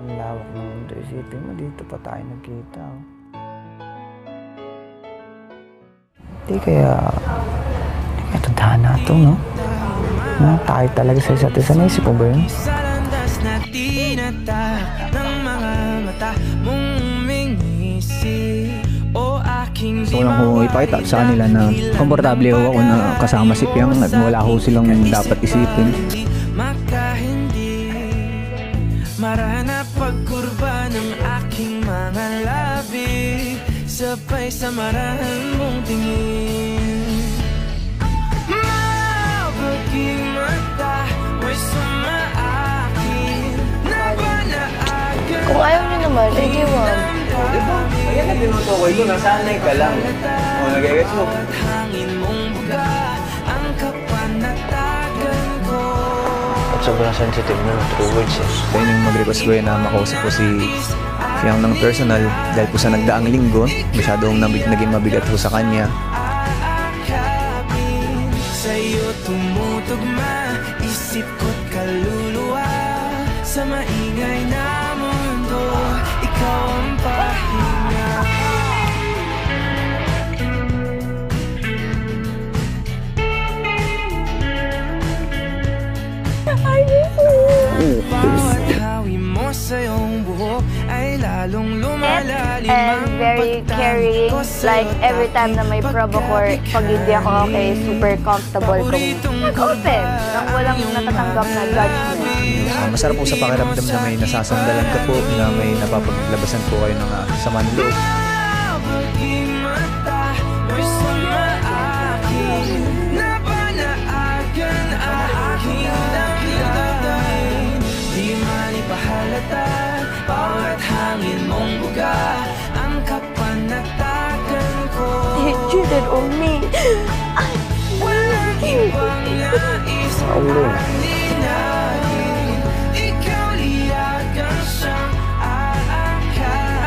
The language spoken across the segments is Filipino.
Ang lawak ng mundo. Isipin mo, dito pa tayo nagkita. Oh. Di kaya tandaan na ito, no? Na tayo talaga sa isa't isa. Naisip mo ba yun? So lang ko ipakita sa kanila na komportable ako na kasama si Piang at wala ko silang dapat isipin. Marana pagkurba ng aking mga labi, sabay sa marahan mong tingin. Mabaging mata, may sumaakin na ba na agad? Kung ayaw niyo naman, eh di wag. Diba? Ayan na tinutukoy ko, nasanay ka lang. O, nag-gets mo. Hangin mong buga, ang kapanatagan ko. At sobrang sensitive na true words eh. Kaya yung mag-request ko yun na makausap ko si Piang ng personal dahil po sa nagdaang linggo, masyadong naging mabigat po sa kanya. Aakapin, sa'yo tumutugma, isip ko't kaluluwa. Sa maingay na mundo, ikaw ang pahinga. Bawat hawi mo sa iyong buhok ay lalong lumalalim ang And very caring. Like, every time na may provoke or pag hindi ako okay, super comfortable kung mag-open nang walang natatanggap na judgment. Masarap po sa pakiramdam na may nasasandalan ka po, na may napapaglabasan po kayo ng sama ng loob. Mabaging mata, may sumaakin na ba na agan ang aking damdamin. Di man ipahalata, bawat hangin mong buga, ang kapanatagan ko. He cheated on me. Walang ibang nais paninagin, ikaw liyagan siyang aakapin.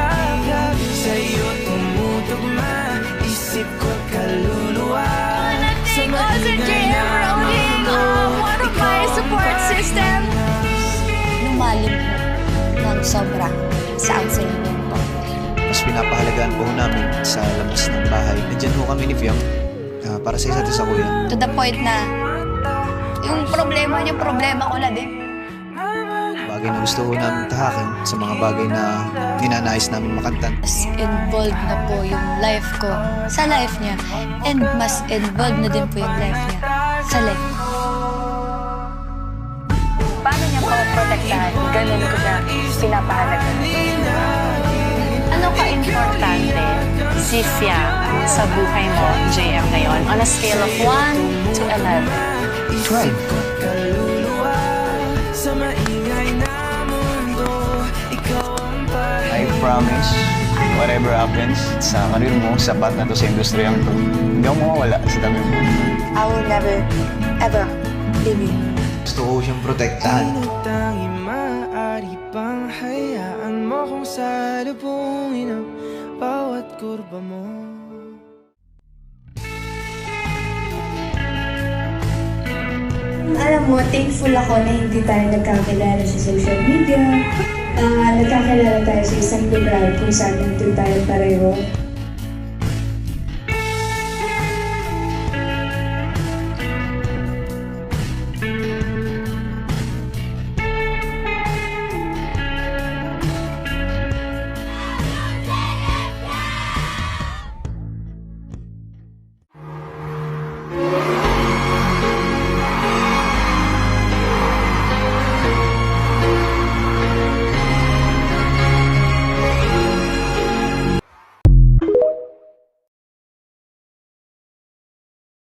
Sa'yo tumutugma, isip ko't kaluluwa. Thank also JM for owning one of my support system. Lumalim po ng sobra sa counseling po. Mas pinapahalagaan po namin sa labas ng bahay. Nandiyan ho kami ni Fiam para sa isa't isa, kuya. To the point na yung problema niya, problema ko na din. Bagay na gusto ho namin tahakin sa mga bagay na ninanais namin makantan. Mas involved na po yung life ko sa life niya. And mas involved na din po yung life niya sa life ko. Paano niya po protektahan? Ganun ko siya pinapahalaga. Ano ka-importante si Fiam sa buhay mo, JM, ngayon? On a scale of 1 to 11. 12. Sa maingay na mundo, ikaw ang I promise, whatever happens sa karir mo, sapat na to sa industriyang to. Hindi ako mawawala sa tabi mo. I will never, ever leave you. Gusto ko siyang protektahan. tangi maaari pang hayaan mo kung salubungin ang bawat kurba mo. Alam mo, thankful ako na hindi tayo nagkakilala sa social media. Nagkakilala tayo sa isang lugar kung saan nandun tayo pareho.